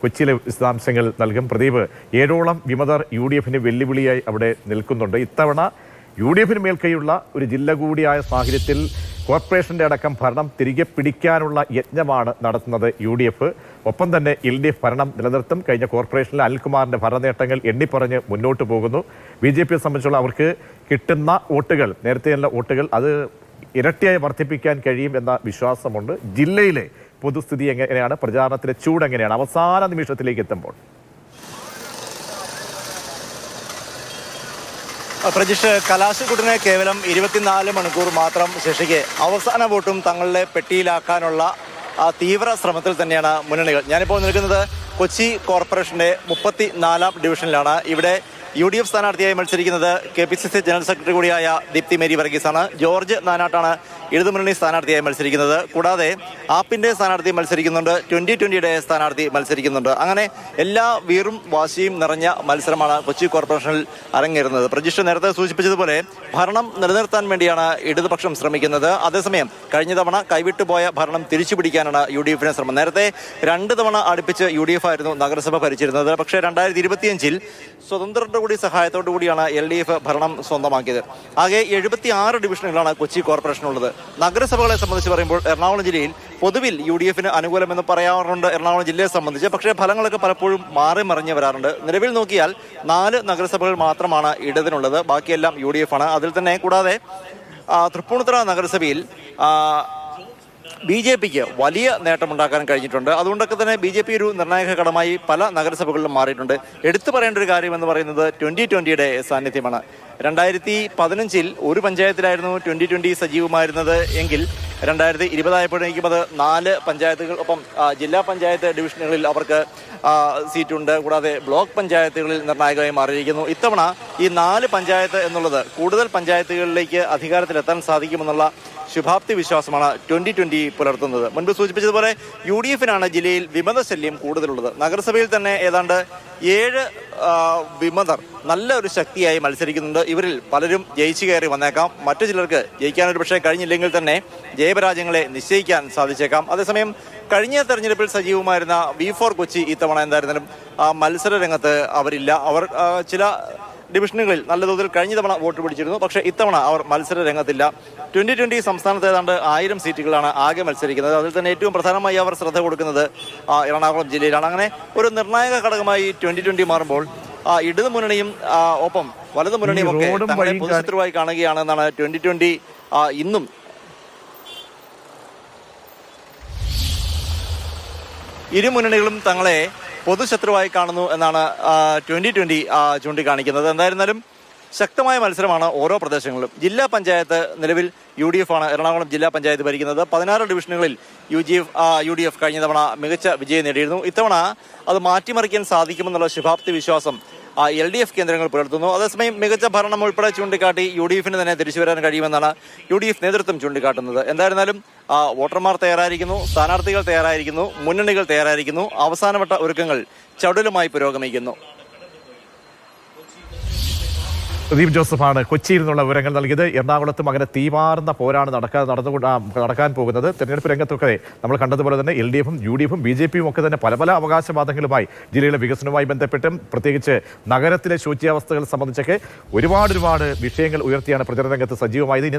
കൊച്ചിയിലെ വിശദാംശങ്ങൾ നൽകും. പ്രദീപ്, 7ഓളം വിമതർ UDF വെല്ലുവിളിയായി അവിടെ നിൽക്കുന്നുണ്ട്. ഇത്തവണ UDF മേൽക്കൈയുള്ള ഒരു ജില്ല കൂടിയായ സാഹചര്യത്തിൽ കോർപ്പറേഷന്റെ അടക്കം ഭരണം തിരികെ പിടിക്കാനുള്ള യജ്ഞമാണ് നടത്തുന്നത് UDF. ഒപ്പം തന്നെ LDF ഭരണം നിലനിർത്തും. കഴിഞ്ഞ കോർപ്പറേഷനിലെ അനിൽകുമാറിന്റെ ഭരണനേട്ടങ്ങൾ എണ്ണിപ്പറഞ്ഞ് മുന്നോട്ട് പോകുന്നു. BJPയെ സംബന്ധിച്ചുള്ള അവർക്ക് കിട്ടുന്ന വോട്ടുകൾ, നേരത്തെയുള്ള വോട്ടുകൾ അത് ഇരട്ടിയായി വർദ്ധിപ്പിക്കാൻ കഴിയും എന്ന വിശ്വാസമുണ്ട്. ജില്ലയിലെ പൊതുസ്ഥിതി എങ്ങനെയാണ്? പ്രചാരണത്തിലെ ചൂട് എങ്ങനെയാണ് അവസാന നിമിഷത്തിലേക്ക് എത്തുമ്പോൾ? പ്രജിഷ്, കലാശക്കുട്ടിന് കേവലം 24 മണിക്കൂർ മാത്രം ശേഷിക്കെ അവസാന വോട്ടും തങ്ങളുടെ പെട്ടിയിലാക്കാനുള്ള തീവ്ര ശ്രമത്തിൽ തന്നെയാണ് മുന്നണികൾ. ഞാനിപ്പോൾ നിൽക്കുന്നത് കൊച്ചി കോർപ്പറേഷന്റെ 34ാം ഡിവിഷനിലാണ്. ഇവിടെ UDF സ്ഥാനാർത്ഥിയായി മത്സരിക്കുന്നത് KPCC ജനറൽ സെക്രട്ടറി കൂടിയായ ദീപ്തി മേരി വർഗീസാണ്. ജോർജ് നാനാട്ടാണ് ഇടതുമുന്നണി സ്ഥാനാർത്ഥിയായി മത്സരിക്കുന്നത്. കൂടാതെ ആപ്പിന്റെ സ്ഥാനാർത്ഥി മത്സരിക്കുന്നുണ്ട്, 2020യുടെ സ്ഥാനാർത്ഥി മത്സരിക്കുന്നുണ്ട്. അങ്ങനെ എല്ലാ വീറും വാശിയും നിറഞ്ഞ മത്സരമാണ് കൊച്ചി കോർപ്പറേഷനിൽ അരങ്ങേറുന്നത്. പ്രജിഷ് നേരത്തെ സൂചിപ്പിച്ചതുപോലെ ഭരണം നിലനിർത്താൻ വേണ്ടിയാണ് ഇടതുപക്ഷം ശ്രമിക്കുന്നത്. അതേസമയം കഴിഞ്ഞ തവണ കൈവിട്ടുപോയ ഭരണം തിരിച്ചുപിടിക്കാനാണ് UDFിന്റെ ശ്രമം. നേരത്തെ 2 തവണ അടുപ്പിച്ച് UDF ആയിരുന്നു നഗരസഭ ഭരിച്ചിരുന്നത്. പക്ഷേ 2025-ൽ സ്വതന്ത്രരുടെ കൂടി സഹായത്തോടു കൂടിയാണ് LDF ഭരണം സ്വന്തമാക്കിയത്. ആകെ 76 ഡിവിഷനുകളാണ് കൊച്ചി കോർപ്പറേഷനുള്ളത്. നഗരസഭകളെ സംബന്ധിച്ച് പറയുമ്പോൾ എറണാകുളം ജില്ലയിൽ പൊതുവിൽ UDFന് അനുകൂലമെന്ന് പറയാറുണ്ട് എറണാകുളം ജില്ലയെ സംബന്ധിച്ച്. പക്ഷേ ഫലങ്ങളൊക്കെ പലപ്പോഴും മാറി മറിഞ്ഞ് വരാറുണ്ട്. നിലവിൽ നോക്കിയാൽ 4 നഗരസഭകൾ മാത്രമാണ് ഇടതിനുള്ളത്, ബാക്കിയെല്ലാം UDF ആണ്. അതിൽ തന്നെ കൂടാതെ തൃപ്പൂണിത്തുറ നഗരസഭയിൽ BJPക്ക് വലിയ നേട്ടമുണ്ടാക്കാൻ കഴിഞ്ഞിട്ടുണ്ട്. അതുകൊണ്ടൊക്കെ തന്നെ BJP ഒരു നിർണായക ഘടകമായി പല നഗരസഭകളിലും മാറിയിട്ടുണ്ട്. എടുത്തു പറയേണ്ട ഒരു കാര്യം എന്ന് പറയുന്നത് 2020യുടെ സാന്നിധ്യമാണ്. 2015-ൽ ഒരു പഞ്ചായത്തിലായിരുന്നു 2020 സജീവമായിരുന്നത് എങ്കിൽ 2020 ആയപ്പോഴേക്കും അത് 4 പഞ്ചായത്തുകൾ, ഒപ്പം ജില്ലാ പഞ്ചായത്ത് ഡിവിഷനുകളിൽ അവർക്ക് സീറ്റുണ്ട്. കൂടാതെ ബ്ലോക്ക് പഞ്ചായത്തുകളിൽ നിർണായകമായി മാറിയിരിക്കുന്നു. ഇത്തവണ ഈ 4 പഞ്ചായത്ത് എന്നുള്ളത് കൂടുതൽ പഞ്ചായത്തുകളിലേക്ക് അധികാരത്തിലെത്താൻ സാധിക്കുമെന്നുള്ള ശുഭാപ്തി വിശ്വാസമാണ് 2020 പുലർത്തുന്നത്. മുൻപ് സൂചിപ്പിച്ചതുപോലെ UDFനാണ് ജില്ലയിൽ വിമത ശല്യം കൂടുതലുള്ളത്. നഗരസഭയിൽ തന്നെ ഏതാണ്ട് 7 വിമതർ നല്ല ഒരു ശക്തിയായി മത്സരിക്കുന്നുണ്ട്. ഇവരിൽ പലരും ജയിച്ചു കയറി വന്നേക്കാം. മറ്റു ചിലർക്ക് ജയിക്കാനൊരു പക്ഷേ കഴിഞ്ഞില്ലെങ്കിൽ തന്നെ ജയപരാജയങ്ങളെ നിശ്ചയിക്കാൻ സാധിച്ചേക്കാം. അതേസമയം കഴിഞ്ഞ തെരഞ്ഞെടുപ്പിൽ സജീവമായിരുന്ന V4 കൊച്ചി ഇത്തവണ എന്തായിരുന്നാലും മത്സര രംഗത്ത് അവരില്ല. അവർ ചില ഡിവിഷനുകളിൽ നല്ല തോതിൽ കഴിഞ്ഞ തവണ വോട്ട് പിടിച്ചിരുന്നു. പക്ഷേ ഇത്തവണ അവർ മത്സര രംഗത്തില്ല. 2020 സംസ്ഥാനത്ത് ഏതാണ്ട് 1000 സീറ്റുകളാണ് ആകെ മത്സരിക്കുന്നത്. അതിൽ തന്നെ ഏറ്റവും പ്രധാനമായി അവർ ശ്രദ്ധ കൊടുക്കുന്നത് എറണാകുളം ജില്ലയിലാണ്. അങ്ങനെ ഒരു നിർണായക ഘടകമായി 2020 മാറുമ്പോൾ ഇടതു മുന്നണിയും ഒപ്പം വലതു മുന്നണിയും ഒക്കെ തങ്ങളെ പൊതുശത്രുവായി കാണുകയാണെന്നാണ് 2020 ഇന്നും ഇരു മുന്നണികളും തങ്ങളെ പൊതുശത്രുവായി കാണുന്നു എന്നാണ് 2020 ചൂണ്ടിക്കാണിക്കുന്നത്. എന്തായിരുന്നാലും ശക്തമായ മത്സരമാണ് ഓരോ പ്രദേശങ്ങളിലും. ജില്ലാ പഞ്ചായത്ത് നിലവിൽ UDF ആണ് എറണാകുളം ജില്ലാ പഞ്ചായത്ത് ഭരിക്കുന്നത്. 16 ഡിവിഷനുകളിൽ UDF കഴിഞ്ഞ തവണ മികച്ച വിജയം നേടിയിരുന്നു. ഇത്തവണ അത് മാറ്റിമറിക്കാൻ സാധിക്കുമെന്നുള്ള ശുഭാപ്തി വിശ്വാസം LDF കേന്ദ്രങ്ങൾ പുലർത്തുന്നു. അതേസമയം മികച്ച ഭരണം ഉൾപ്പെടെ ചൂണ്ടിക്കാട്ടി UDFന് തന്നെ തിരിച്ചു വരാൻ കഴിയുമെന്നാണ് UDF നേതൃത്വം ചൂണ്ടിക്കാട്ടുന്നത്. എന്തായിരുന്നാലും വോട്ടർമാർ തയ്യാറായിരിക്കുന്നു, സ്ഥാനാർത്ഥികൾ തയ്യാറായിരിക്കുന്നു, മുന്നണികൾ തയ്യാറായിരിക്കുന്നു. അവസാനവട്ട ഒരുക്കങ്ങൾ ചടുലമായി പുരോഗമിക്കുന്നു. പ്രദീപ് ജോസഫാണ് കൊച്ചിയിൽ നിന്നുള്ള വിവരങ്ങൾ നൽകിയത്. എറണാകുളത്തും അങ്ങനെ തീവാർന്ന പോരാണ് നടക്കാൻ പോകുന്നത്. തെരഞ്ഞെടുപ്പ് രംഗത്തൊക്കെ നമ്മൾ കണ്ടതുപോലെ തന്നെ LDFും UDFും BJPയും ഒക്കെ തന്നെ പല പല അവകാശവാദങ്ങളുമായി ജില്ലയിലെ വികസനവുമായി ബന്ധപ്പെട്ടും പ്രത്യേകിച്ച് നഗരത്തിലെ ശോച്യാവസ്ഥകൾ സംബന്ധിച്ചൊക്കെ ഒരുപാട് വിഷയങ്ങൾ ഉയർത്തിയാണ് പ്രചരണ രംഗത്ത് സജീവമായത്. ഇനി